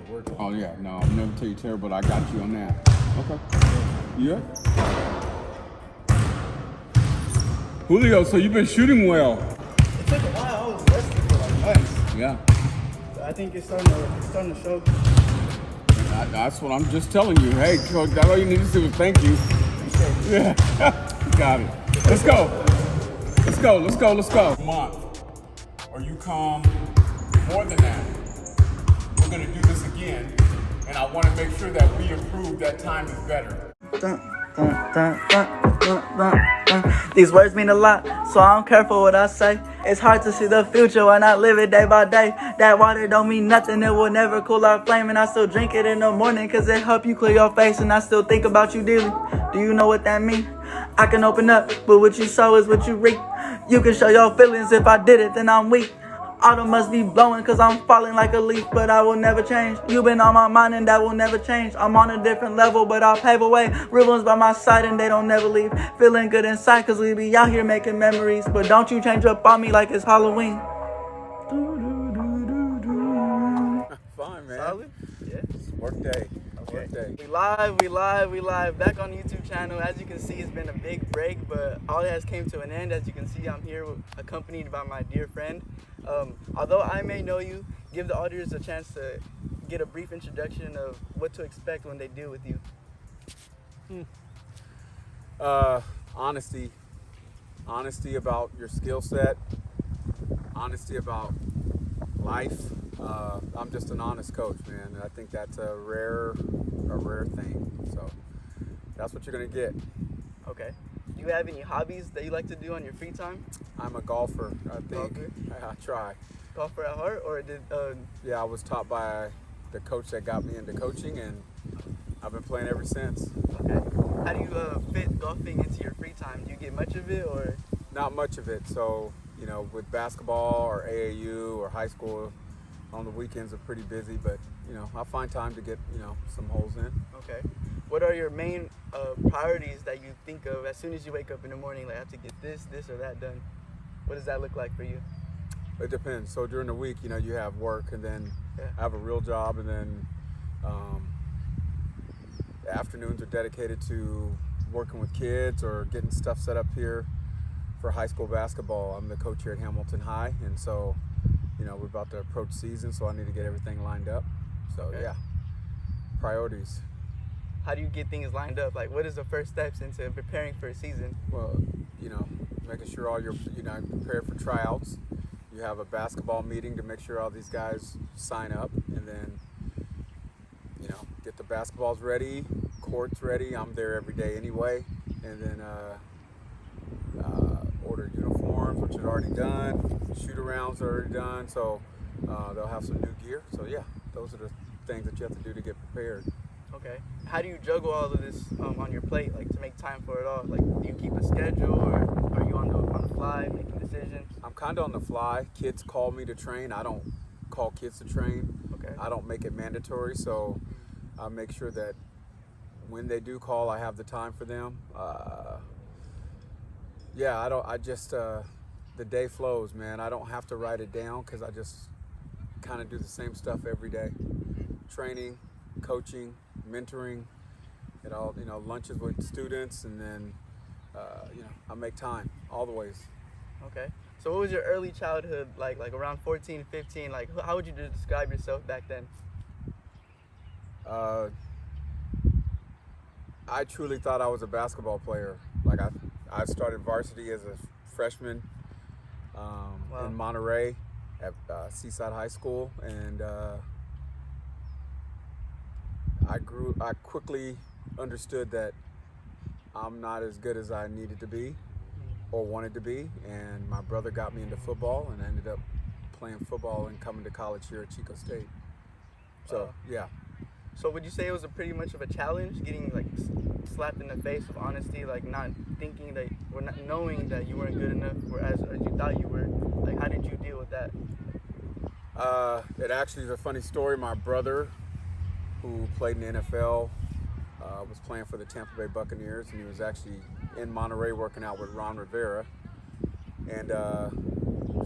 work. Oh, yeah. No, I'll never tell you terrible. I got you on that. Okay. Yeah. Julio, so you've been shooting well. It took a while. I was resting for like months. Yeah. So I think it's starting to show. That's what I'm just telling you. Hey, Coach, that's all you need to do is thank you. Yeah. Got it. Let's go. Let's go. Let's go. Let's go. Month. Or you come more than that. We're going to do this again. And I want to make sure that we improve that time is better. These words mean a lot, so I'm careful what I say. It's hard to see the future when I live it day by day. That water don't mean nothing, it will never cool our flame. And I still drink it in the morning, cause it help you clear your face. And I still think about you daily. Do you know what that mean? I can open up, but what you sow is what you reap. You can show your feelings, if I did it, then I'm weak. Autumn must be blowing cause I'm falling like a leaf, but I will never change. You've been on my mind and that will never change. I'm on a different level, but I'll pave a way. Real ones by my side and they don't never leave. Feeling good inside cause we be out here making memories. But don't you change up on me like it's Halloween. Fine, man. Solid? Yeah. Work day. Okay. Work day. We live. Back on the YouTube channel. As you can see, it's been a big break, but all it has came to an end. As you can see, I'm here accompanied by my dear friend. Although I may know you, give the audience a chance to get a brief introduction of what to expect when they deal with you. Honesty about your skill set, honesty about life. I'm just an honest coach, man, and I think that's a rare thing. So that's what you're gonna get. Okay. Do you have any hobbies that you like to do on your free time? I'm a golfer. I think Golfer? I try. Golfer at heart, or did? Yeah, I was taught by the coach that got me into coaching, and I've been playing ever since. Okay. How do you fit golfing into your free time? Do you get much of it, or? Not much of it. So, with basketball or AAU or high school, on the weekends are pretty busy, but, I find time to get, some holes in. Okay. What are your main priorities that you think of as soon as you wake up in the morning? Like, I have to get this or that done. What does that look like for you? It depends. So during the week, you have work, and then I have a real job, and then the afternoons are dedicated to working with kids or getting stuff set up here for high school basketball. I'm the coach here at Hamilton High, and so, we're about to approach season, so I need to get everything lined up. So, yeah, priorities. How do you get things lined up? Like, what is the first steps into preparing for a season? Well, making sure all your, prepared for tryouts. You have a basketball meeting to make sure all these guys sign up, and then, get the basketballs ready, courts ready. I'm there every day anyway, and then order uniforms, which is already done. Shoot-arounds are already done, so they'll have some new gear. So yeah, those are the things that you have to do to get prepared. Okay. How do you juggle all of this on your plate, like to make time for it all? Like, do you keep a schedule, or are you on the fly making decisions? I'm kind of on the fly. Kids call me to train. I don't call kids to train. Okay. I don't make it mandatory, so I make sure that when they do call, I have the time for them. The day flows, man. I don't have to write it down because I just kind of do the same stuff every day. Training, coaching, mentoring, lunches with students, and then, I make time all the ways. Okay. So what was your early childhood like around 14, 15? Like, how would you describe yourself back then? I truly thought I was a basketball player. Like, I started varsity as a freshman in Monterey at Seaside High School, and I quickly understood that I'm not as good as I needed to be or wanted to be, and my brother got me into football, and I ended up playing football and coming to college here at Chico State. So, yeah. So would you say it was pretty much of a challenge getting like slapped in the face with honesty, like not thinking that, or not knowing that you weren't good enough or as you thought you were? Like, how did you deal with that? It actually is a funny story. My brother, who played in the NFL, was playing for the Tampa Bay Buccaneers, and he was actually in Monterey working out with Ron Rivera. And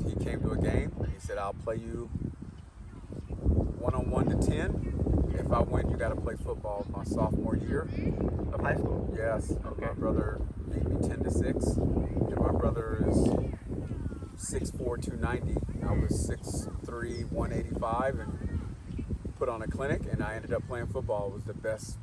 he came to a game, and he said, "I'll play you 1-on-1 to 10, if I win, you got to play football my sophomore year. Of high school? Yes. Okay. My brother beat me 10-6. And my brother is 6'4", 290. I was 6'3", 185, and put on a clinic, and I ended up playing football. It was the best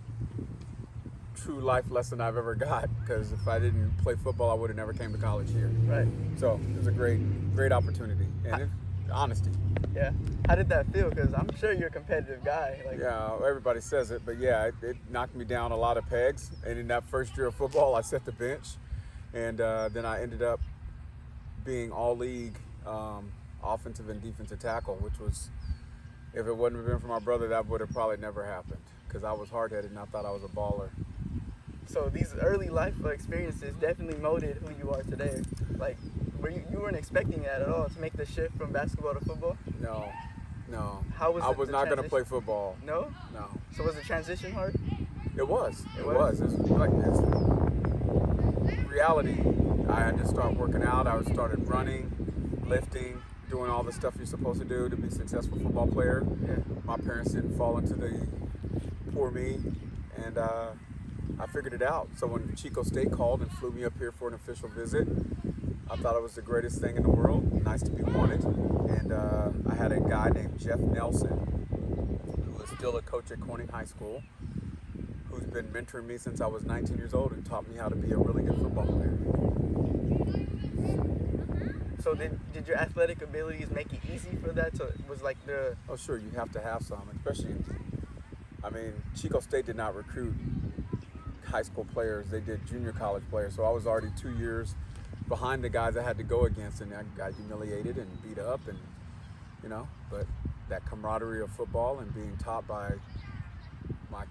true life lesson I've ever got, because if I didn't play football, I would have never came to college here. Right. So it was a great opportunity, and honesty. Yeah. How did that feel? Because I'm sure you're a competitive guy. Like, Yeah, everybody says it, but yeah, it knocked me down a lot of pegs. And in that first year of football, I set the bench, and then I ended up being all-league offensive and defensive tackle, which was, if it wouldn't have been for my brother, that would have probably never happened, because I was hard-headed and I thought I was a baller. So these early life experiences definitely molded who you are today. Like, you weren't expecting that at all, to make the shift from basketball to football? No. How was I it, was the not going to transition? play football. No? No. So was the transition hard? It was. It It was? was. It's like this. Reality, I had to start working out. I started running, lifting, doing all the stuff you're supposed to do to be a successful football player. Yeah. My parents didn't fall into the poor me, and I figured it out. So when Chico State called and flew me up here for an official visit, I thought it was the greatest thing in the world. Nice to be wanted. And I had a guy named Jeff Nelson, who is still a coach at Corning High School, who's been mentoring me since I was 19 years old and taught me how to be a really good football player. So did your athletic abilities make it easy for that? So it was like the... Oh, sure, you have to have some, especially, Chico State did not recruit high school players. They did junior college players. So I was already 2 years behind the guys I had to go against, and I got humiliated and beat up, and, but that camaraderie of football and being taught by my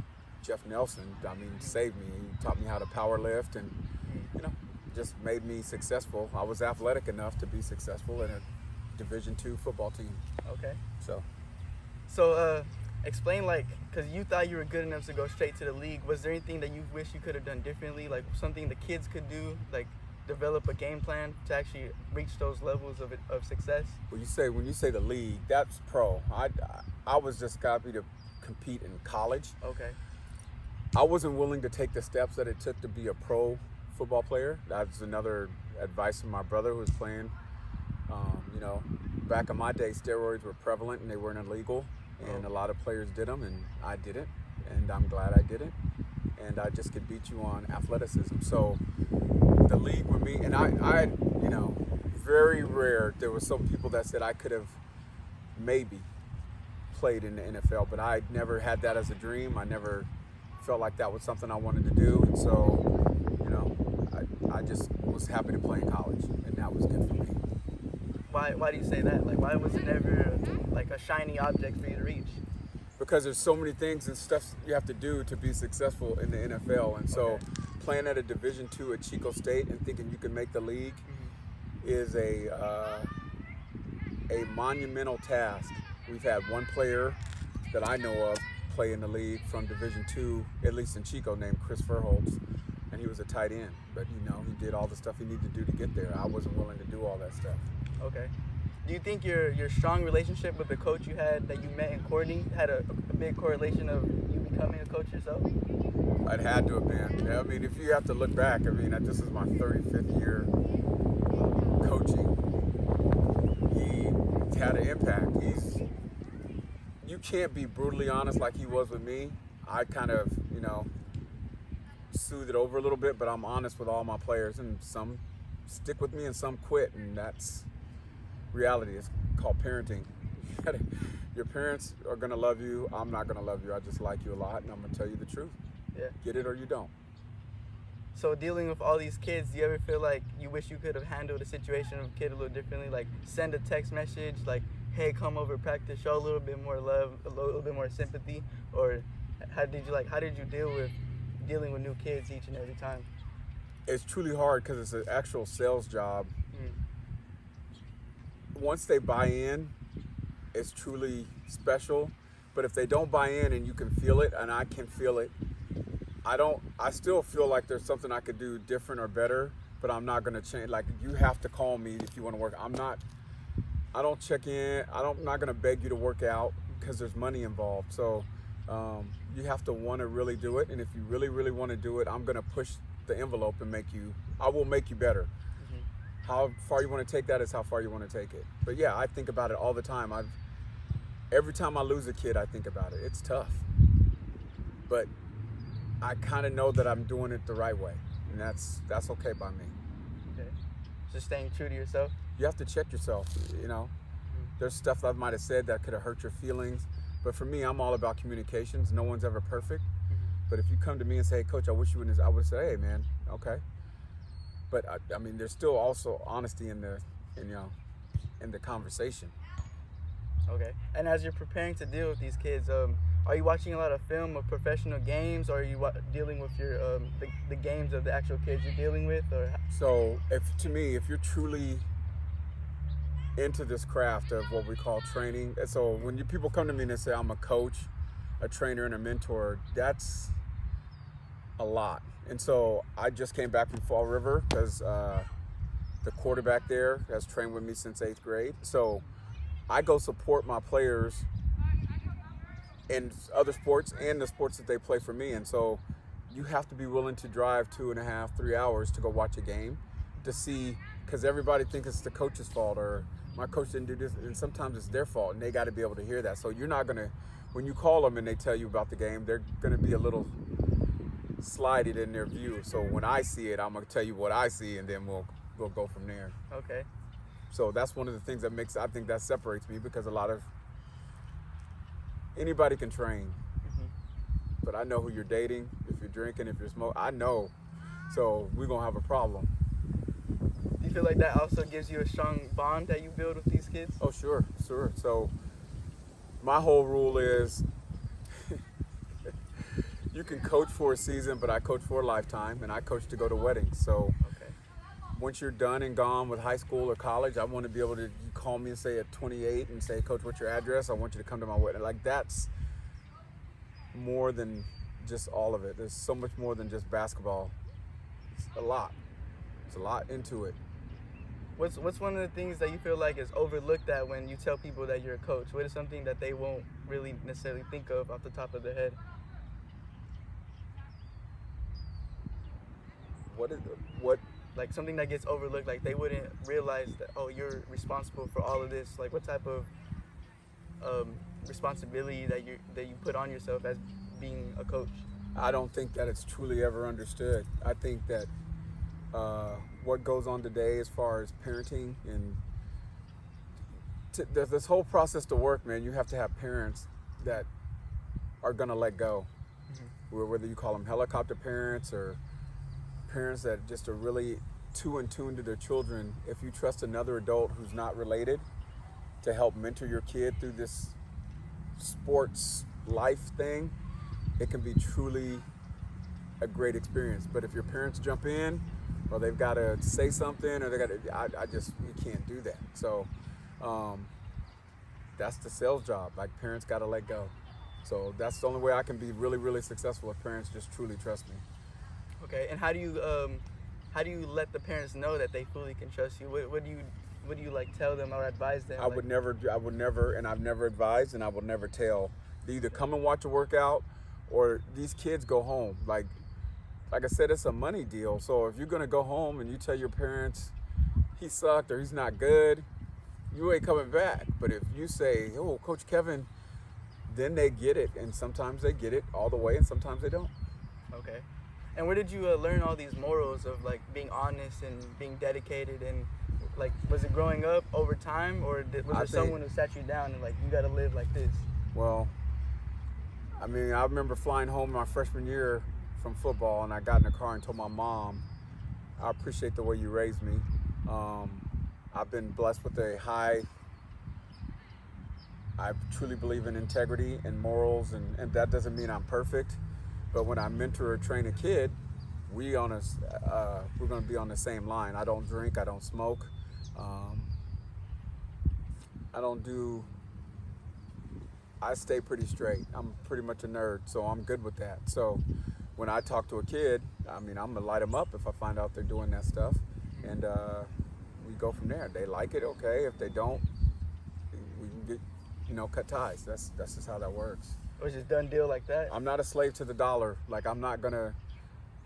Jeff Nelson, saved me. He taught me how to power lift, and, just made me successful. I was athletic enough to be successful in a Division II football team. Okay. So, explain, because you thought you were good enough to go straight to the league. Was there anything that you wish you could have done differently? Like something the kids could do, like develop a game plan to actually reach those levels of success? when you say the league, that's pro. I was just happy to compete in college. Okay. I wasn't willing to take the steps that it took to be a pro football player. That's another advice from my brother who was playing. Back in my day, steroids were prevalent and they weren't illegal, and a lot of players did them, and I didn't, and I'm glad I didn't. And I just could beat you on athleticism. So the league with me, and I very rare, there were some people that said I could have maybe played in the NFL, but I never had that as a dream. I never felt like that was something I wanted to do, and so I just was happy to play in college, and that was good for me. Why do you say that? Like, why was it never like a shiny object for you to reach? Because there's so many things and stuff you have to do to be successful in the NFL, and so playing at a Division II at Chico State and thinking you can make the league is a monumental task. We've had one player that I know of play in the league from Division II, at least in Chico, named Chris Verholtz, and he was a tight end. But he did all the stuff he needed to do to get there. I wasn't willing to do all that stuff. Okay. Do you think your strong relationship with the coach you had that you met in Corning had a big correlation of you becoming a coach yourself? It had to have been. If you have to look back, this is my 35th year coaching. He had an impact. You can't be brutally honest like he was with me. I kind of, soothe it over a little bit, but I'm honest with all my players, and some stick with me and some quit, and that's reality. It's called parenting. Your parents are going to love you. I'm not going to love you. I just like you a lot, and I'm going to tell you the truth. Yeah. Get it or you don't. So dealing with all these kids, do you ever feel like you wish you could have handled the situation of a kid a little differently? Like send a text message like, hey, come over to practice, show a little bit more love, a little bit more sympathy? Or how did you deal with dealing with new kids each and every time? It's truly hard because it's an actual sales job. Once they buy in, it's truly special. But if they don't buy in and you can feel it, and I can feel it, I still feel like there's something I could do different or better, but I'm not gonna change. Like, you have to call me if you wanna work. I don't check in. I'm not gonna beg you to work out because there's money involved. So You have to want to really do it, and if you really, really want to do it, I'm going to push the envelope and I will make you better. How far you want to take that is how far you want to take it. But yeah, I think about it all the time. Every time I lose a kid, I think about it. It's tough, but I kind of know that I'm doing it the right way, and that's okay by me. Okay. Just staying true to yourself. You have to check yourself. There's stuff I might have said that could have hurt your feelings, but for me, I'm all about communications. No one's ever perfect. But if you come to me and say, hey, Coach, I wish you wouldn't, I would say, hey, man, okay. But I mean, there's still also honesty in the conversation. Okay. And as you're preparing to deal with these kids, are you watching a lot of film of professional games, or are you dealing with your the games of the actual kids you're dealing with? Or So if you're truly into this craft of what we call training, and so when people come to me and they say I'm a coach, a trainer, and a mentor, that's a lot. And so I just came back from Fall River because the quarterback there has trained with me since 8th grade. So I go support my players in other sports and the sports that they play for me. And so you have to be willing to drive 2.5, 3 hours to go watch a game to see, because everybody thinks it's the coach's fault or my coach didn't do this, and sometimes it's their fault, and they got to be able to hear that. So you're not going to, when you call them and they tell you about the game, they're going to be a little slided in their view. So when I see it, I'm going to tell you what I see, and then we'll go from there. Okay. So that's one of the things I think that separates me, because anybody can train, but I know who you're dating, if you're drinking, if you're smoking, I know. So we're going to have a problem. Do you feel like that also gives you a strong bond that you build with these kids? Oh, sure. So my whole rule is you can coach for a season, but I coach for a lifetime, and I coach to go to weddings. So once you're done and gone with high school or college, I want to be able to call me and say at 28 and say, Coach, what's your address? I want you to come to my wedding. Like, that's more than just all of it. There's so much more than just basketball. It's a lot. It's a lot into it. What's one of the things that you feel like is overlooked at when you tell people that you're a coach? What is something that they won't really necessarily think of off the top of their head? Like something that gets overlooked, like they wouldn't realize that, oh, you're responsible for all of this. Like, what type of responsibility that you put on yourself as being a coach? I don't think that it's truly ever understood. I think that what goes on today as far as parenting and this whole process to work, man, you have to have parents that are gonna let go. Whether you call them helicopter parents or parents that just are really too in tune to their children. If you trust another adult who's not related to help mentor your kid through this sports life thing, it can be truly a great experience. But if your parents jump in, or they've got to say something, or you can't do that. So that's the sales job. Like, parents got to let go. So that's the only way I can be really, really successful, if parents just truly trust me. Okay, and how do you let the parents know that they fully can trust you? What do you like tell them or advise them? I would never, and I've never advised, and I will never tell. They either come and watch a workout, or these kids go home. Like I said, it's a money deal. So if you're gonna go home and you tell your parents he sucked or he's not good, you ain't coming back. But if you say, oh, Coach Kevin, then they get it, and sometimes they get it all the way, and sometimes they don't. Okay. And where did you learn all these morals of, like, being honest and being dedicated? And, like, was it growing up over time, or was there someone who sat you down and, like, you got to live like this? Well, I mean, I remember flying home my freshman year from football, and I got in the car and told my mom, I appreciate the way you raised me. I've been blessed with I truly believe in integrity and morals, and that doesn't mean I'm perfect. But when I mentor or train a kid, we're going to be on the same line. I don't drink. I don't smoke. I stay pretty straight. I'm pretty much a nerd, so I'm good with that. So when I talk to a kid, I mean, I'm going to light them up if I find out they're doing that stuff. And we go from there. They like it, okay. If they don't, we can get, cut ties. That's just how that works. Or is it done deal like that? I'm not a slave to the dollar. Like, I'm not gonna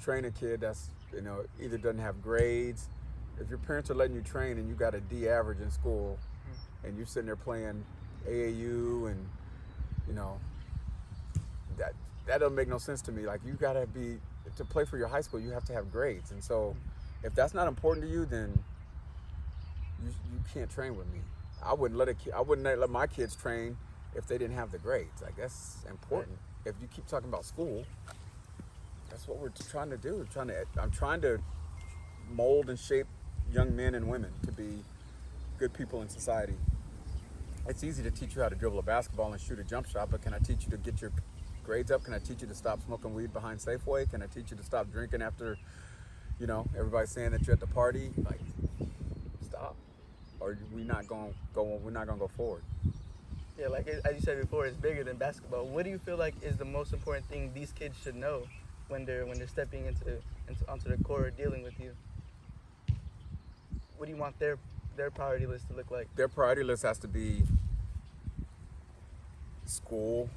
train a kid that's, either doesn't have grades. If your parents are letting you train and you got a D average in school, and you're sitting there playing AAU, and that doesn't make no sense to me. Like, you gotta to play for your high school, you have to have grades. And so if that's not important to you, then you can't train with me. I wouldn't let my kids train if they didn't have the grades. Like, that's important. If you keep talking about school, that's what we're trying to do. I'm trying to mold and shape young men and women to be good people in society. It's easy to teach you how to dribble a basketball and shoot a jump shot, but can I teach you to get your grades up? Can I teach you to stop smoking weed behind Safeway? Can I teach you to stop drinking after, everybody's saying that you're at the party? Like, stop. Or we're not going to go forward. Yeah, like as you said before, it's bigger than basketball. What do you feel like is the most important thing these kids should know when they're stepping onto the court or dealing with you? What do you want their priority list to look like? Their priority list has to be school,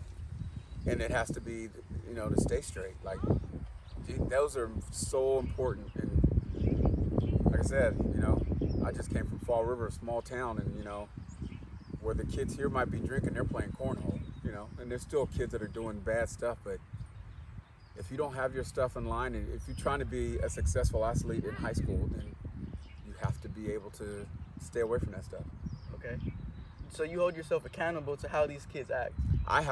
and it has to be, to stay straight. Like, those are so important. And like I said, I just came from Fall River, a small town, and where the kids here might be drinking, they're playing cornhole, and there's still kids that are doing bad stuff. But if you don't have your stuff in line, and if you're trying to be a successful athlete in high school, then you have to be able to stay away from that stuff. Okay. So you hold yourself accountable to how these kids act. I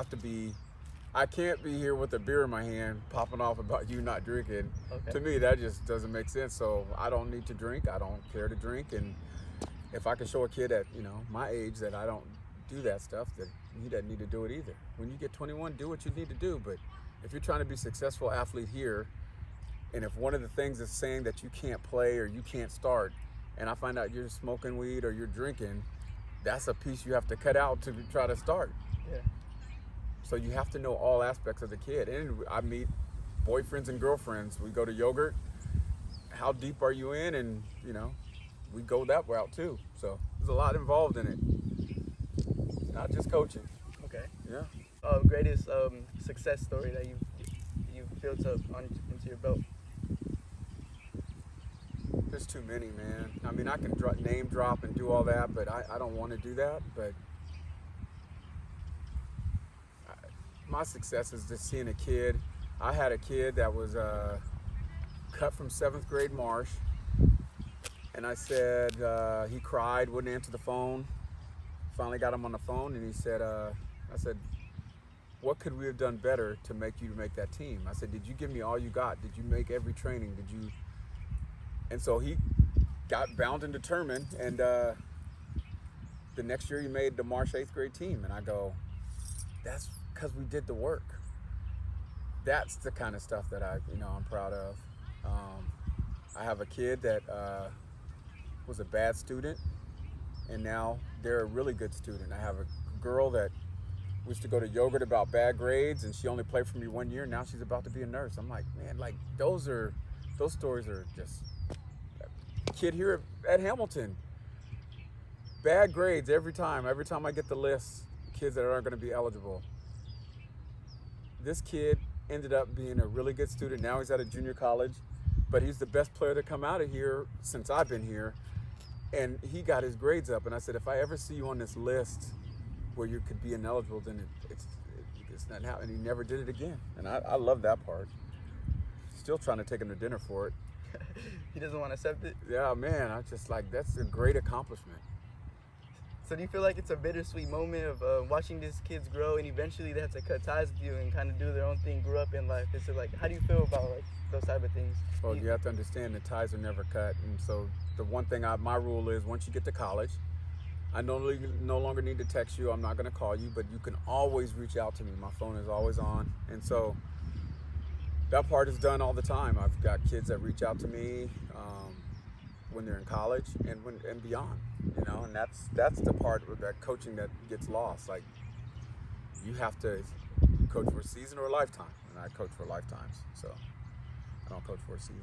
can't be here with a beer in my hand popping off about you not drinking. Okay. To me, that just doesn't make sense. So I don't need to drink. I don't care to drink. And if I can show a kid at, my age that I don't do that stuff, then he doesn't need to do it either. When you get 21, do what you need to do. But if you're trying to be a successful athlete here, and if one of the things is saying that you can't play or you can't start, and I find out you're smoking weed or you're drinking, that's a piece you have to cut out to try to start. Yeah. So you have to know all aspects of the kid. And I meet boyfriends and girlfriends. We go to yogurt. How deep are you in? And, we go that route too. So there's a lot involved in it. Not just coaching. Okay. Yeah. Greatest success story that you've built up into your belt? There's too many, man. I mean, I can name drop and do all that, but I don't want to do that. But my success is just seeing a kid. I had a kid that was cut from 7th grade Marsh, and I said, he cried, wouldn't answer the phone. Finally got him on the phone, and he said, I said, what could we have done better to make you make that team? I said, did you give me all you got? Did you make every training? Did you? And so he got bound and determined, and the next year he made the Marsh 8th grade team. And I go, that's because we did the work. That's the kind of stuff that I'm proud of. I have a kid that was a bad student, and now they're a really good student. I have a girl that used to go to yogurt about bad grades, and she only played for me 1 year. Now she's about to be a nurse. I'm like, man, like those stories are just. Kid here at Hamilton, bad grades every time I get the list, kids that aren't going to be eligible. This kid ended up being a really good student. Now he's at a junior college, but he's the best player to come out of here since I've been here, and he got his grades up. And I said, if I ever see you on this list where you could be ineligible, then it's not happening. He never did it again, and I love that part. Still trying to take him to dinner for it. He doesn't want to accept it? Yeah, man, I just like, that's a great accomplishment. So do you feel like it's a bittersweet moment of watching these kids grow, and eventually they have to cut ties with you and kind of do their own thing, grow up in life? Is it like, how do you feel about like those type of things? Well, you have to understand the ties are never cut. And so the one thing, my rule is, once you get to college, I no longer need to text you. I'm not going to call you, but you can always reach out to me. My phone is always on. And so that part is done all the time. I've got kids that reach out to me when they're in college and beyond, and that's the part of that coaching that gets lost. Like, you have to coach for a season or a lifetime, and I coach for lifetimes, so I don't coach for a season.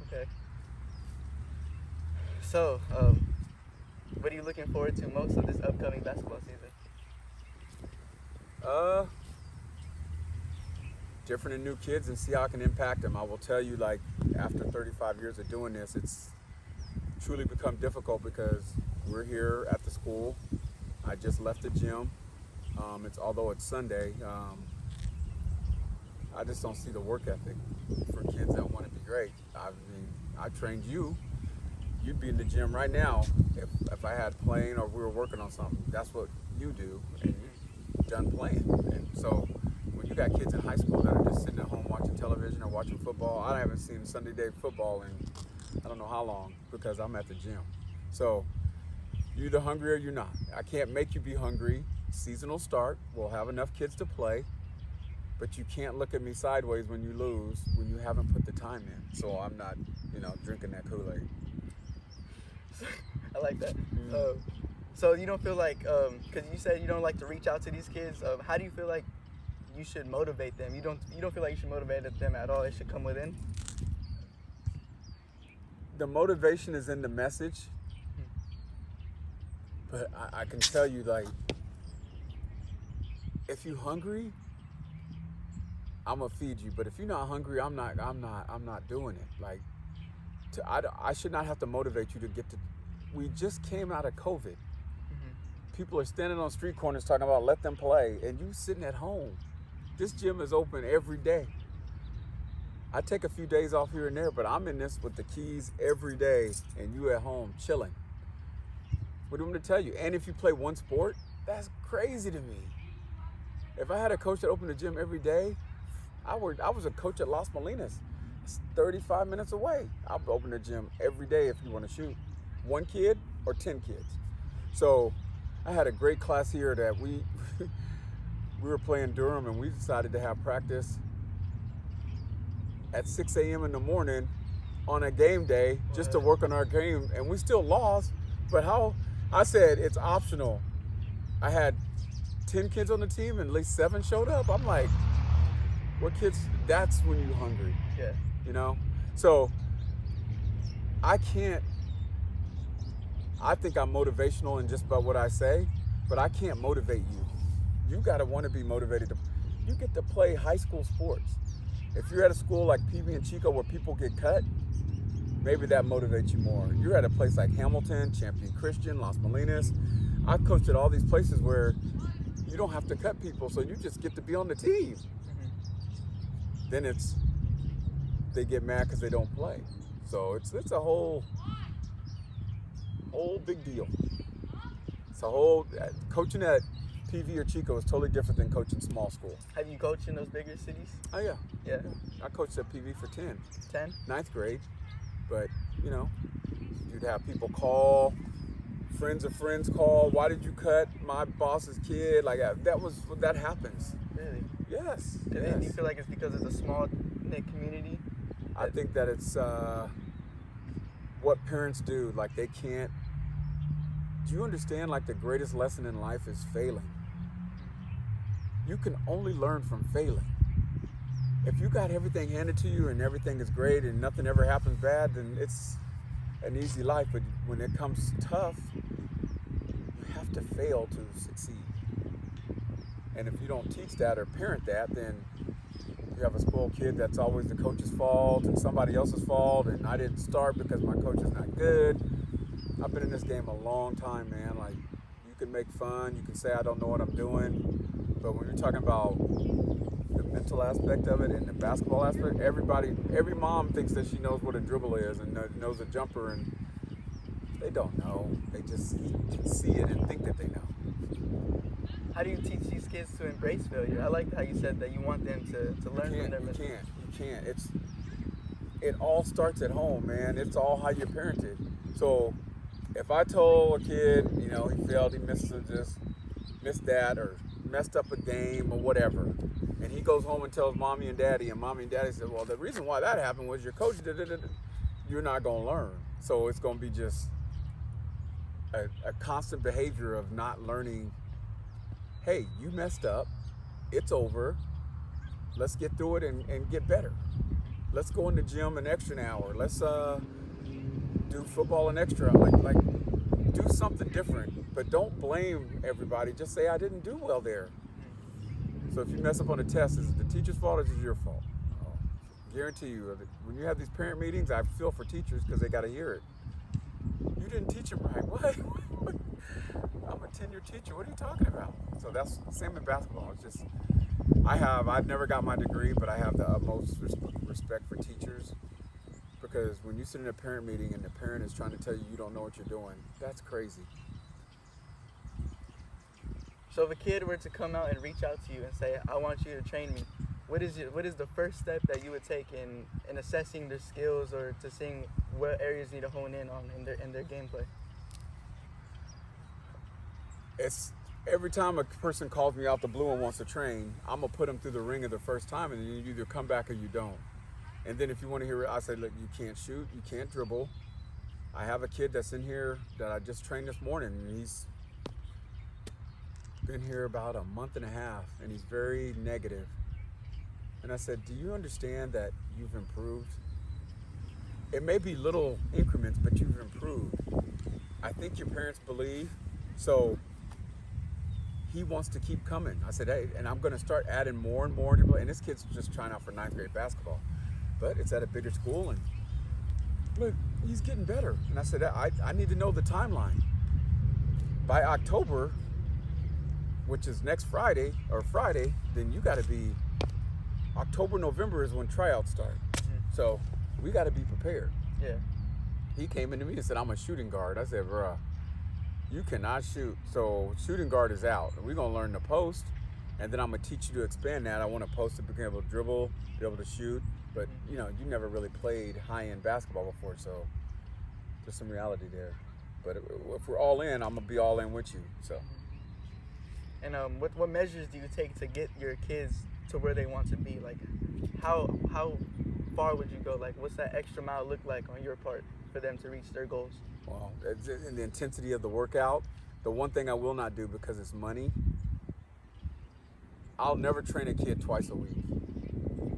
Okay. So, what are you looking forward to most of this upcoming basketball season? different and new kids and see how I can impact them. I will tell you, like, after 35 years of doing this, it's truly become difficult because we're here at the school. I just left the gym. Although it's Sunday, I just don't see the work ethic for kids that want to be great. I mean, I trained you. You'd be in the gym right now if I had playing or we were working on something. That's what you do, and you're done playing. And so when you got kids in high school that are just sitting at home watching television or watching football, I haven't seen Sunday day football in I don't know how long because I'm at the gym. So you're either hungry or you're not. I can't make you be hungry. Season will start. We'll have enough kids to play. But you can't look at me sideways when you lose when you haven't put the time in. So I'm not, drinking that Kool-Aid. I like that. So you don't feel like, because you said you don't like to reach out to these kids. How do you feel like you should motivate them? You don't feel like you should motivate them at all. It should come within. The motivation is in the message. But I can tell you, like, if you're hungry, I'm gonna feed you. But if you're not hungry, I'm not doing it. Like, I should not have to motivate you to get to. We just came out of COVID. People are standing on street corners talking about let them play, and you sitting at home. This gym is open every day. I take a few days off here and there, but I'm in this with the keys every day, and you at home chilling. What do you want me to tell you? And if you play one sport, that's crazy to me. If I had a coach that opened the gym every day, I was a coach at Las Molinas. It's 35 minutes away. I'll open the gym every day if you want to shoot. 1 kid or 10 kids. So I had a great class here that we were playing Durham, and we decided to have practice at 6 a.m. in the morning on a game day just to work on our game, and we still lost. But I said it's optional. I had 10 kids on the team and at least 7 showed up. I'm like, what kids? That's when you're hungry. Yeah. So I think I'm motivational in just about what I say, but I can't motivate you. You got to want to be motivated. You get to play high school sports. If you're at a school like PV and Chico where people get cut, maybe that motivates you more. You're at a place like Hamilton, Champion Christian, Las Molinas. I've coached at all these places where you don't have to cut people, so you just get to be on the team. Then they get mad because they don't play. So it's a whole big deal. It's a whole, coaching at PV or Chico is totally different than coaching small school. Have you coached in those bigger cities? Oh yeah. Yeah. I coached at PV for 10. 10? 9th grade. But, you'd have people call, friends of friends call, why did you cut my boss's kid? Like, that happens. Really? Yes. And do you feel like it's because it's a small knit community? I think that it's what parents do. Like, they can't. Do you understand, like, the greatest lesson in life is failing? You can only learn from failing. If you got everything handed to you and everything is great and nothing ever happens bad, then it's an easy life. But when it comes tough, you have to fail to succeed. And if you don't teach that or parent that, then you have a spoiled kid that's always the coach's fault and somebody else's fault, and I didn't start because my coach is not good. I've been in this game a long time, man. Like, you can make fun, you can say I don't know what I'm doing, but when you're talking about the mental aspect of it and the basketball aspect, every mom thinks that she knows what a dribble is and knows a jumper, and they don't know. They just see it and think that they know. How do you teach these kids to embrace failure? I like how you said that you want them to learn from their mistakes. You can't. It all starts at home, man. It's all how you're parented. So if I told a kid, he failed, he missed that, or messed up a game or whatever, and he goes home and tells mommy and daddy said, well, the reason why that happened was your coach did it, you're not going to learn. So it's going to be just a constant behavior of not learning. Hey, you messed up. It's over. Let's get through it and get better. Let's go in the gym an extra hour. Let's do football an extra. Like do something different. But don't blame everybody. Just say I didn't do well there. So if you mess up on a test, is it the teacher's fault or is it your fault? Oh, guarantee you, when you have these parent meetings, I feel for teachers because they got to hear it. You didn't teach them right. What? I'm a tenured teacher. What are you talking about? So that's the same in basketball. It's just, I've never got my degree, but I have the utmost respect for teachers, because when you sit in a parent meeting and the parent is trying to tell you you don't know what you're doing, that's crazy. So if a kid were to come out and reach out to you and say, I want you to train me, what is the first step that you would take in assessing their skills or to seeing what areas need to hone in on in their gameplay? It's every time a person calls me out the blue and wants to train, I'm going to put them through the ringer the first time, and then you either come back or you don't. And then if you want to hear it, I say, look, you can't shoot, you can't dribble. I have a kid that's in here that I just trained this morning, and he's been here about a month and a half, and he's very negative. And I said, do you understand that you've improved? It may be little increments, but you've improved. I think your parents believe, so he wants to keep coming. I said, hey, and I'm going to start adding more and more. And this kid's just trying out for 9th grade basketball, but it's at a bigger school, and look, he's getting better. And I said, I need to know the timeline. By October, which is next Friday, then you got to be, October, November is when tryouts start. Mm-hmm. So we got to be prepared. Yeah. He came into me and said, I'm a shooting guard. I said, bruh, you cannot shoot. So shooting guard is out. We're going to learn the post, and then I'm going to teach you to expand that. I want a post to be able to dribble, be able to shoot. But, you know, you never really played high-end basketball before, so there's some reality there. But if we're all in, I'm going to be all in with you. So. And what measures do you take to get your kids to where they want to be? Like, how far would you go? Like, what's that extra mile look like on your part for them to reach their goals? Well, in the intensity of the workout, the one thing I will not do, because it's money, I'll never train a kid twice a week.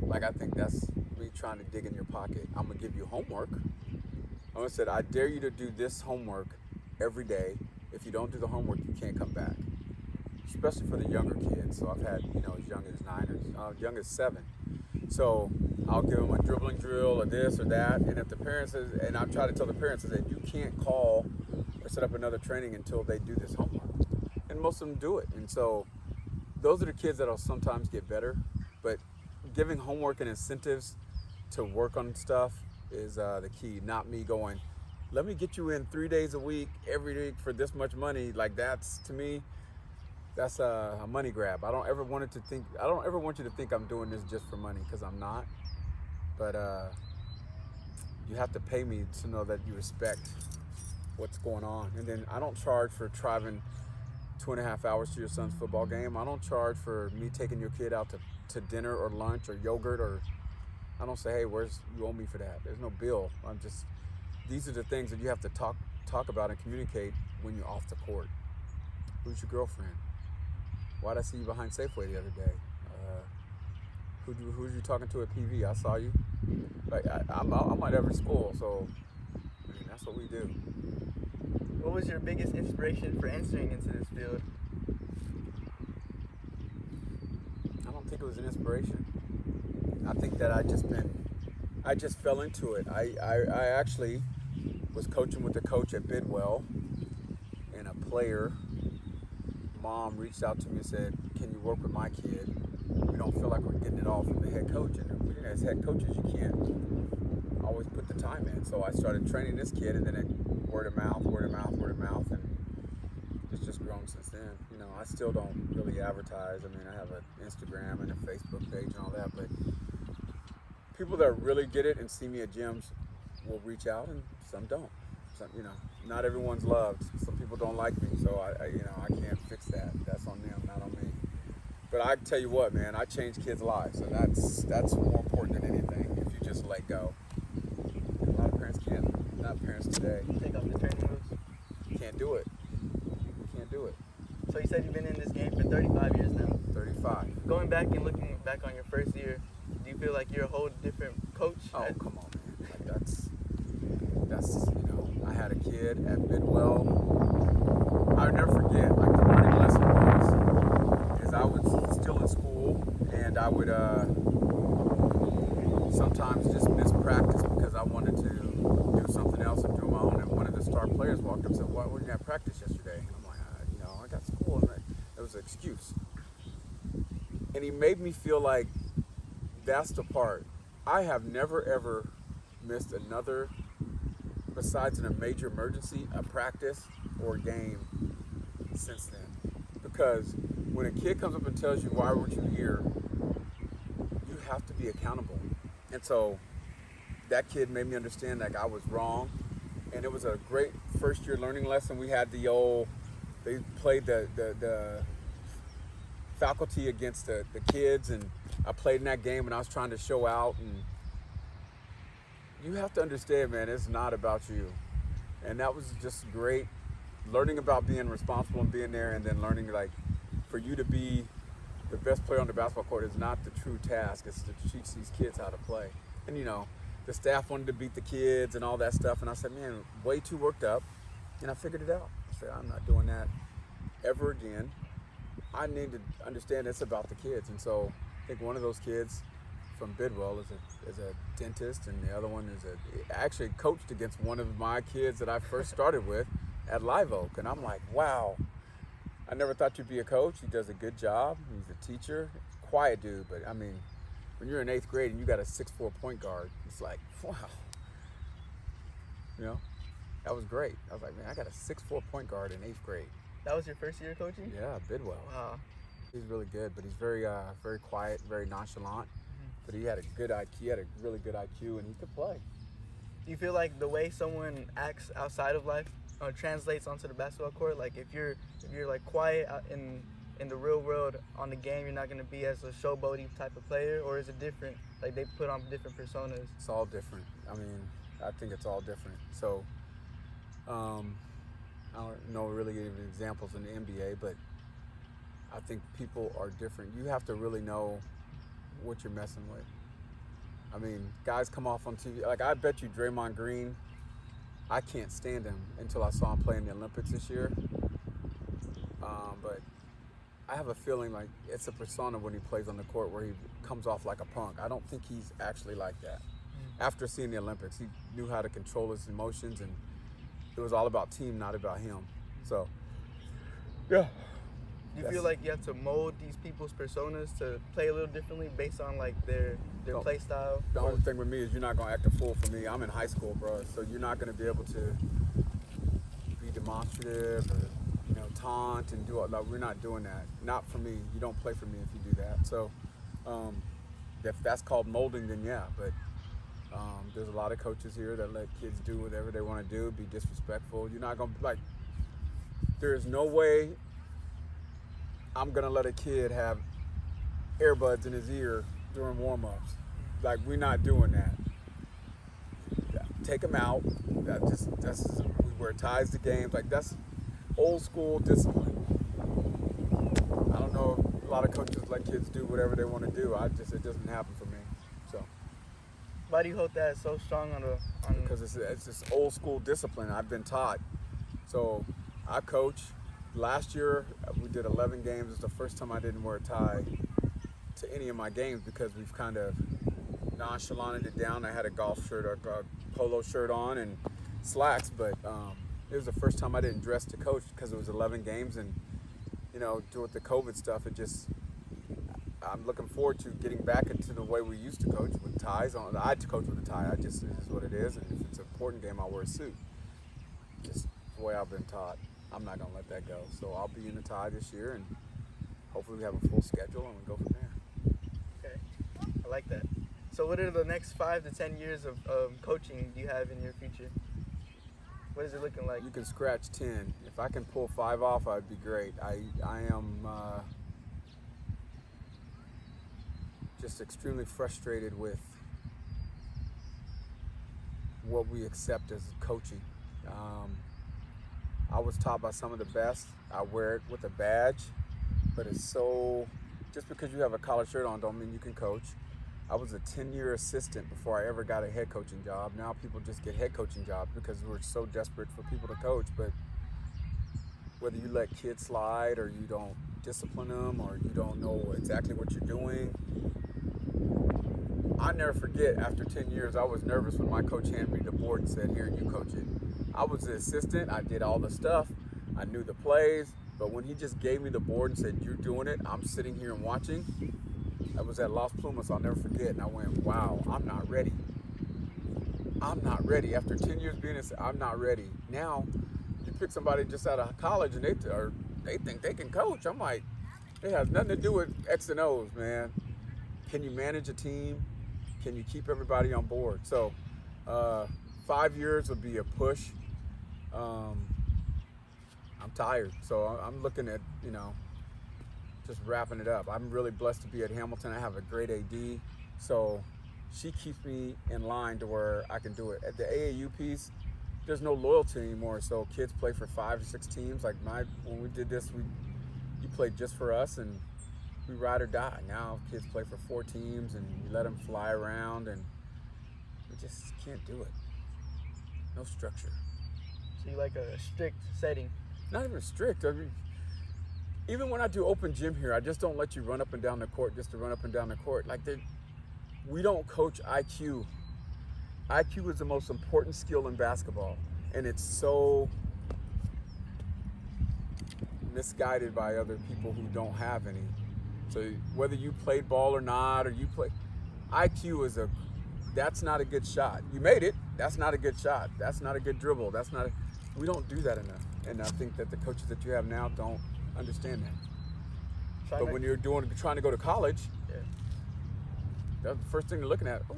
Like, I think that's me trying to dig in your pocket. I'm going to give you homework. I'm going to say, I dare you to do this homework every day. If you don't do the homework, you can't come back. Especially for the younger kids. So I've had, as young as 9 or young as 7. So I'll give them a dribbling drill or this or that. And if the parents says, and I try to tell the parents that you can't call or set up another training until they do this homework. And most of them do it. And so those are the kids that'll sometimes get better. But giving homework and incentives to work on stuff is the key. Not me going, let me get you in 3 days a week, every week for this much money. Like, that's, to me, that's a money grab. I don't ever want you to think I'm doing this just for money, because I'm not. But you have to pay me to know that you respect what's going on. And then I don't charge for driving 2.5 hours to your son's football game. I don't charge for me taking your kid out to dinner or lunch or yogurt, or I don't say, hey, you owe me for that. There's no bill. These are the things that you have to talk about and communicate when you're off the court. Who's your girlfriend? Why'd I see you behind Safeway the other day? Who's you talking to at PV? I saw you. Like, I'm at every school, so that's what we do. What was your biggest inspiration for entering into this field? I don't think it was an inspiration. I think that I just fell into it. I actually was coaching with a coach at Bidwell, and a player mom reached out to me and said, can you work with my kid? We don't feel like we're getting it all from the head coach. And as head coaches, you can't always put the time in. So I started training this kid, and then it word of mouth, and it's just grown since then. I still don't really advertise. I mean, I have an Instagram and a Facebook page and all that, but people that really get it and see me at gyms will reach out, and some don't. Some, not everyone's loved. Some people don't like me, so I can't fix that. That's on them, not on me. But I tell you what, man, I change kids' lives, so that's more important than anything. If you just let go, a lot of parents can't. Not parents today. Take off the training moves. You can't do it. So you said you've been in this game for 35 years now. 35. Going back and looking back on your first year, do you feel like you're a whole different coach? Oh, come on, man. Like, that's I had a kid at Bidwell. I'll never forget, like, the learning lesson was, I was still in school, and I would sometimes just miss practice because I wanted to do something else and do my own. And one of the star players walked up and said, "Why didn't you have practice yesterday?" And I'm like, I got school, and it was an excuse. And he made me feel like that's the part. I have never ever missed another, besides in a major emergency, a practice or a game since then. Because when a kid comes up and tells you, "Why weren't you here?" you have to be accountable. And so that kid made me understand like I was wrong. And it was a great first year learning lesson. We had they played the faculty against the kids, and I played in that game, and I was trying to show out. And you have to understand, man, it's not about you. And that was just great, learning about being responsible and being there, and then learning like for you to be the best player on the basketball court is not the true task. It's to teach these kids how to play. And the staff wanted to beat the kids and all that stuff, and I said, man, way too worked up, and I figured it out. I said, I'm not doing that ever again. I need to understand it's about the kids. And so I think one of those kids from Bidwell is a dentist, and the other one actually coached against one of my kids that I first started with at Live Oak. And I'm like, wow, I never thought you'd be a coach. He does a good job. He's a teacher, quiet dude. But I mean, when you're in 8th grade and you got a 6'4" point guard, it's like, wow. That was great. I was like, man, I got a 6'4" point guard in 8th grade. That was your first year coaching? Yeah, Bidwell. Wow. He's really good, but he's very quiet, very nonchalant. Mm-hmm. But he had a good IQ. He had a really good IQ, and he could play. Do you feel like the way someone acts outside of life translates onto the basketball court? Like if you're like quiet out in the real world on the game, you're not going to be as a showboaty type of player, or is it different? Like they put on different personas. It's all different. I mean, I think it's all different. So, I don't know really any examples in the NBA, but I think people are different. You have to really know what you're messing with. I mean, guys come off on TV. Like, I bet you Draymond Green, I can't stand him until I saw him play in the Olympics this year. But I have a feeling like it's a persona when he plays on the court where he comes off like a punk. I don't think he's actually like that. After seeing the Olympics, he knew how to control his emotions, and it was all about team, not about him. So, yeah. Do you feel like you have to mold these people's personas to play a little differently based on like their play style? The only thing with me is you're not gonna act a fool for me. I'm in high school, bro, so you're not gonna be able to be demonstrative or taunt and do all. Like, we're not doing that. Not for me. You don't play for me if you do that. So if that's called molding, then yeah. But there's a lot of coaches here that let kids do whatever they want to do, be disrespectful. You're not gonna there is no way I'm gonna let a kid have earbuds in his ear during warm-ups. Like, we're not doing that. Take them out. We wear ties to games. Like, that's old school discipline. I don't know if a lot of coaches let kids do whatever they want to do. It doesn't happen for me. So. Why do you hold that so strong on? Because it's this old school discipline I've been taught. So I coach. Last year we did 11 games. It's the first time I didn't wear a tie to any of my games because we've kind of nonchalanted it down. I had a golf shirt, or a polo shirt on, and slacks, but it was the first time I didn't dress to coach because it was 11 games, and with the COVID stuff, I'm looking forward to getting back into the way we used to coach with ties on. I coach with a tie. It is what it is, and if it's an important game, I'll wear a suit. Just the way I've been taught. I'm not gonna let that go. So I'll be in a tie this year, and hopefully we have a full schedule and we go from there. Okay, I like that. So what are the next 5 to 10 years of coaching do you have in your future? What is it looking like? You can scratch 10. If I can pull 5 off, I'd be great. I am just extremely frustrated with what we accept as coaching. I was taught by some of the best. I wear it with a badge, but it's so, just because you have a collar shirt on don't mean you can coach. I was a 10-year assistant before I ever got a head coaching job. Now people just get head coaching jobs because we're so desperate for people to coach. But whether you let kids slide or you don't discipline them or you don't know exactly what you're doing. I never forget, after 10 years, I was nervous when my coach handed me the board and said, here, you coach it. I was the assistant. I did all the stuff. I knew the plays. But when he just gave me the board and said, you're doing it, I'm sitting here and watching. I was at Las Plumas, I'll never forget. And I went, wow, I'm not ready. I'm not ready. After 10 years being this, I'm not ready. Now, you pick somebody just out of college and they think they can coach. I'm like, it has nothing to do with X and O's, man. Can you manage a team? Can you keep everybody on board? So 5 years would be a push. I'm tired, so I'm looking at, just wrapping it up. I'm really blessed to be at Hamilton. I have a great AD, so she keeps me in line to where I can do it. At the AAU piece, there's no loyalty anymore, so kids play for 5 or 6 teams. Like when we did this, you played just for us, and we ride or die. Now kids play for 4 teams, and you let them fly around, and we just can't do it. No structure. So you like a strict setting? Not even strict. I mean, even when I do open gym here, I just don't let you run up and down the court just to run up and down the court. Like we don't coach IQ. IQ is the most important skill in basketball, and it's so misguided by other people who don't have any. So whether you played ball or not, or you play, IQ that's not a good shot. You made it. That's not a good shot. That's not a good dribble. We don't do that enough. And I think that the coaches that you have now don't understand that. But when you're trying to go to college, the first thing they're looking at, oh,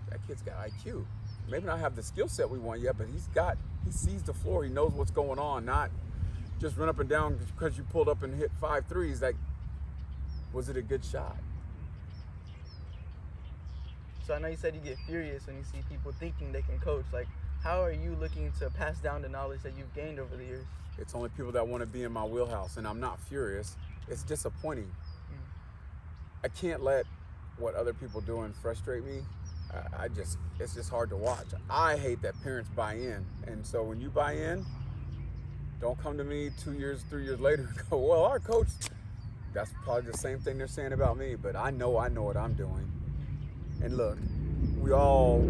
that kid's got IQ. Maybe not have the skill set we want yet, but he sees the floor. He knows what's going on, not just run up and down because you pulled up and hit 5 threes. Like, was it a good shot? So I know you said you get furious when you see people thinking they can coach. Like, how are you looking to pass down the knowledge that you've gained over the years? It's only people that want to be in my wheelhouse, and I'm not furious. It's disappointing. I can't let what other people doing frustrate me. It's just hard to watch. I hate that parents buy in, and so when you buy in, don't come to me 2 years, 3 years later and go, well, our coach, that's probably the same thing they're saying about me, but I know what I'm doing. And look, we all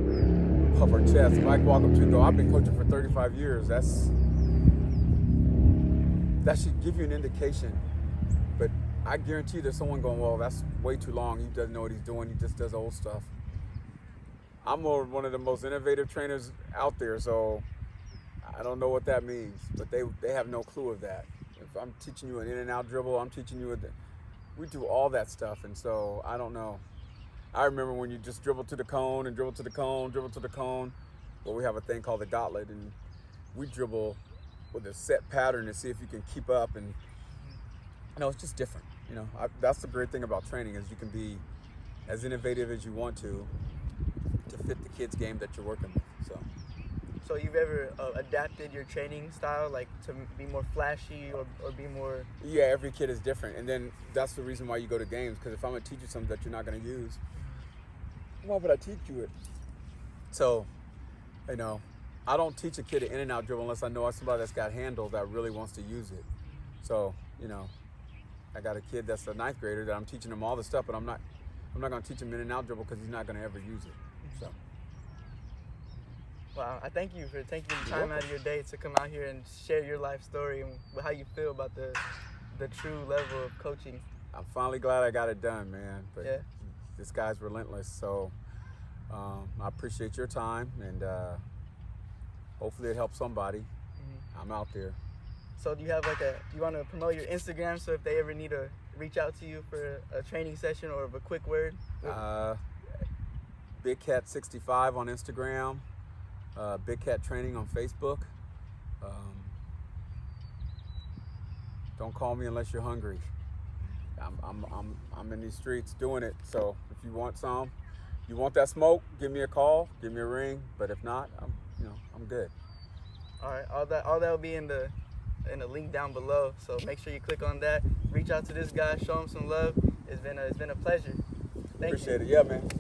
puff our chest. If I walk up to you and go, I've been coaching for 35 years, that should give you an indication. But I guarantee there's someone going, well, that's way too long. He doesn't know what he's doing. He just does old stuff. I'm one of the most innovative trainers out there, so I don't know what that means. But they have no clue of that. If I'm teaching you an in and out dribble, I'm teaching you we do all that stuff, and so I don't know. I remember when you just dribble to the cone and dribble to the cone, dribble to the cone. Well, we have a thing called the gauntlet, and we dribble with a set pattern to see if you can keep up. And it's just different. That's the great thing about training is you can be as innovative as you want to fit the kid's game that you're working with. So you've ever adapted your training style, like to be more flashy or be more? Yeah, every kid is different, and then that's the reason why you go to games. Because if I'm gonna teach you something that you're not gonna use, why would I teach you it? So, I don't teach a kid an in and out dribble unless I know somebody that's got handle that really wants to use it. So, I got a kid that's a 9th grader that I'm teaching him all the stuff, but I'm not gonna teach him in and out dribble because he's not gonna ever use it. So. Wow, I thank you for taking the time out of your day to come out here and share your life story and how you feel about the true level of coaching. I'm finally glad I got it done, man. But yeah. This guy's relentless, so I appreciate your time, and hopefully it helps somebody. Mm-hmm. I'm out there. So do you want to promote your Instagram, so if they ever need to reach out to you for a training session or a quick word? Big Cat 65 on Instagram. Big Cat Training on Facebook. Don't call me unless you're hungry. I'm in these streets doing it. So if you want that smoke, give me a call, give me a ring. But if not, I'm good. All right, all that will be in the link down below. So make sure you click on that. Reach out to this guy, show him some love. It's been a pleasure. Thank you. Appreciate it. Yeah, man.